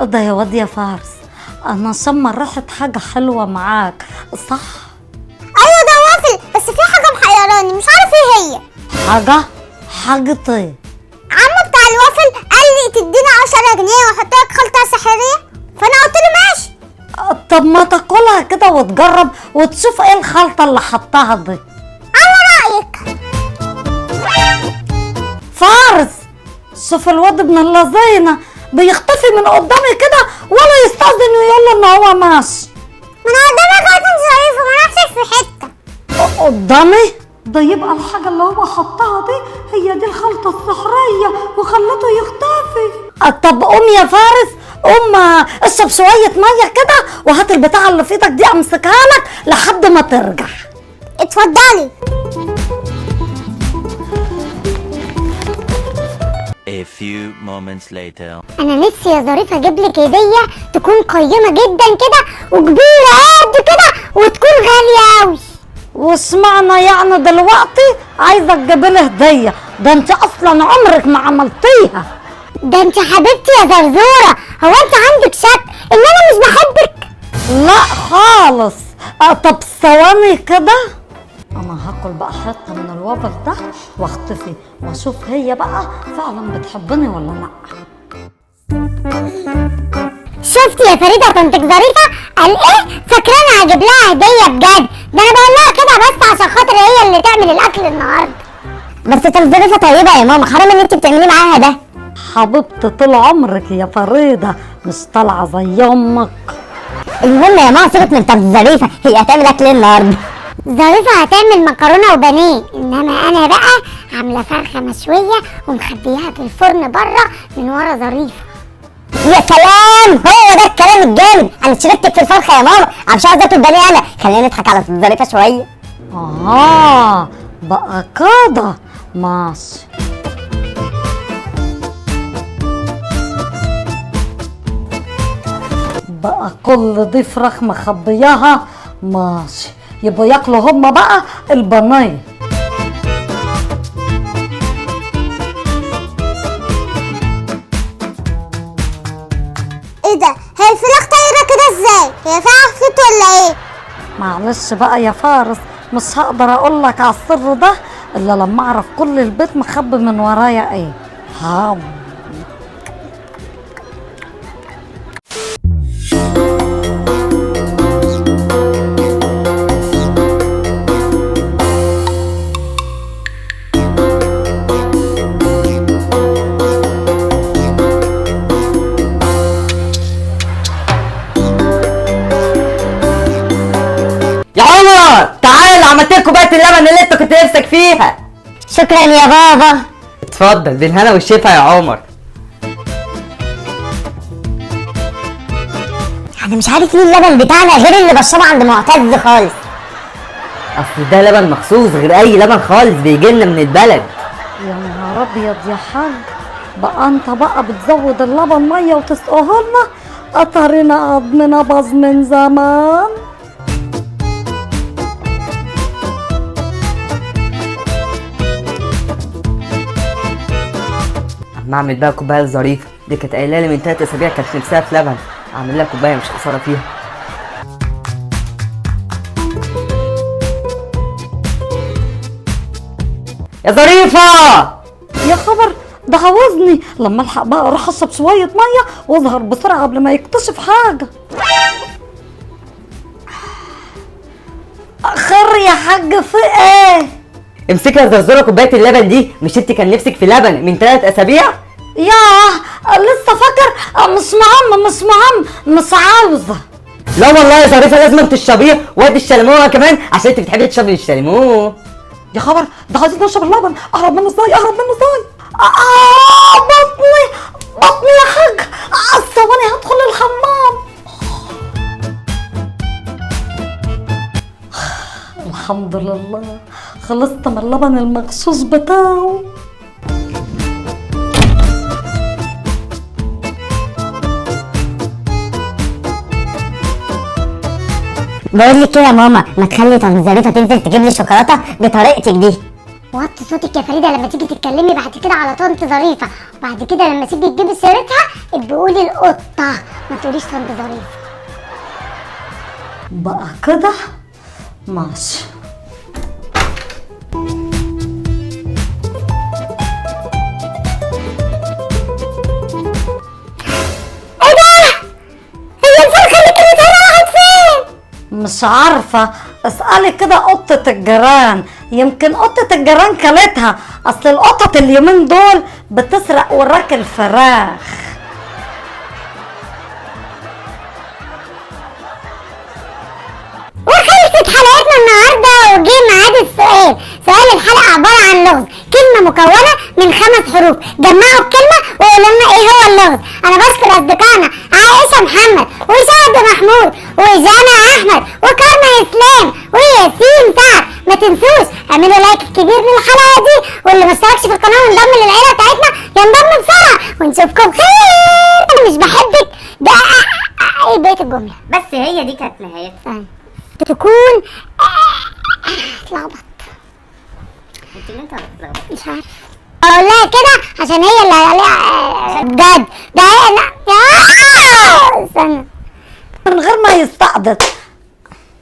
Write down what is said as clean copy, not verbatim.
ده يا واد يا فارس، انا شم ريحة حاجة حلوة معاك، صح؟ ايوه ده وافل، بس في حاجه محيراني مش عارف ايه هي. حاجة ايه؟ عمو بتاع الوافل قال لي تديني 10 جنيه واحط لك خلطه سحريه، فانا قلت له ماشي. طب ما تاكلها كده وتجرب وتشوف ايه الخلطة اللي حطها دي. على رايك. فارس، شوف الواد ابن اللذينة بيختفي من قدامي كده ولا يستأذن ويقول ان هو ماشي. من قدامك كنت ظريفه ما رحتش في حته. قدامي؟ ده يبقى الحاجة اللي هو حطها دي هي دي الخلطة السحرية وخلته يختفي. طب قوم يا فارس، قوم اشرب شوية مية كده وهات البتاعة اللي في ايدك دي امسكها لك لحد ما ترجع. اتفضلي. A few moments later. انا نفسي يا ظريفه اجيب لك هديه تكون قيمه جدا كده وكبيره قد كده وتكون غاليه قوي. واسمعنا يعني دلوقتي عايزة تجيبي لي هدية؟ ده انت اصلا عمرك ما عملتيها. ده انت حبيبتي يا زرزوره، هو انت عندك شك ان انا مش بحبك؟ لا خالص. طب ثواني كده، انا هاكل بقى حته من الوافل ده واختفي واشوف هي بقى فعلا بتحبني ولا لا. شفتي يا فريده طنطك ظريفه قال ايه؟ فاكراني هجيب لها هديه بجد؟ ده انا بقول لها كده بس عشان خاطر هي اللي تعمل الاكل النهارده. بس ظريفه طيبه يا ماما، حرام ان انت بتعملي معاها ده. حبيبتي طول عمرك يا فريده مش طالعه زي امك. المهم يا ماما سيبك من طنط ظريفه، هي هتعمل اكل ايه النهارده؟ ظريفه هتعمل مكرونه وبانيه، انما انا بقى عامله فرخه مشويه ومخبيها في الفرن بره من ورا ظريفه. يا سلام، هو ده الكلام الجامد. انا شاركتك في الفرخه يا ماما عشان عايزه اكل بانيه. انا خلينا نضحك على ظريفه شويه. بقى كده ماشي. بقى كل دي فراخ مخبياها ماشي، يبقوا ياكلوا هما بقى البانيه. ايه ده؟ هي الفراخ طايره كده ازاي؟ هي فيها عفريت ولا ايه؟ معلش بقى يا فارس، مش هقدر اقول لك على السر ده الا لما اعرف كل البيت مخبي من ورايا ايه. يا عمر تعالى، عملت لكم بقى اللبن اللي انت كنت نفسك فيها. شكرا يا بابا. اتفضل، بالهنا والشفا يا عمر. انا مش عارف ليه اللبن بتاعنا غير اللي بشربه عند معتز خالص. اصل ده لبن مخصوص غير اي لبن خالص بيجي لنا من البلد. يا نهار ابيض يا حاج، بقى انت بقى بتزود اللبن ميه وتسقوه لنا؟ قطرنا عضمنا باظ من زمان. اما اعمل بقى كوبايه ظريفه، دي كانت قايله لي من 3 اسابيع كانت نفسها في لبن، اعمل لها كوبايه مش خساره فيها. يا ظريفه يا خبر، ده عاوزني لما الحق بقى اروح اشرب شويه ميه واظهر بسرعه قبل ما يكتشف حاجه. خير يا حاج، في ايه؟ امسكي يا زرزوره كوبايه اللبن دي، مش انت كان نفسك في لبن من 3 اسابيع؟ ياه لسه فاكر؟ مش عاوزه. لا والله يا ظريفه لازم تشربيه، وادي الشلموه كمان عشان انت بتحبي تشربي الشلموه. يا خبر، ده عايزين نشرب اللبن، اهرب منه ازاي؟ بطني يا حاج، ثواني هدخل الحمام. الحمد لله خلصت من اللبن المغشوش بتاعه. بقول لك ايه يا ماما، ما تخلي طنط ظريفه تنزل تجيب لي شوكولاته بطريقتك دي. وطي صوتك يا فريده لما تيجي تتكلمي بعد كده على طنط ظريفه، وبعد كده لما تيجي تجيبي سيرتها ابقي قولي القطه، ما تقوليش طنط ظريفه. بقى كده ماشي. ايه ده؟ هي الفرخه اللي كانت هنا راحت فين؟ مش عارفة، اسألي كده قطة الجيران، يمكن قطة الجيران كلتها، اصل القطط اليومين دول بتسرق وراك الفراخ. وخلصت حلقتنا النهارده وجه ميعاد السؤال. سؤال الحلقه عباره عن لغز، كلمه مكونه من 5 حروف، جمعوا الكلمه وقولوا لنا ايه هو اللغز. انا بشكر اصدقائنا عائشه محمد وسعد محمود وجانا احمد وكارما اسلام وياسين سعد. ما تنسوش اعملوا لايك كبير للحلقه دي، واللي ما اشتركش في القناه وانضم للعيله بتاعتنا ينضم بسرعه، ونشوفكم خير. انا مش بحبك ده ايه بقيه الجمله؟ بس هي دي كانت نهايتها. تكون اتلخبط انت اللي انت هتتلخبط. مش عارف اقول لها كده عشان هي اللي عليها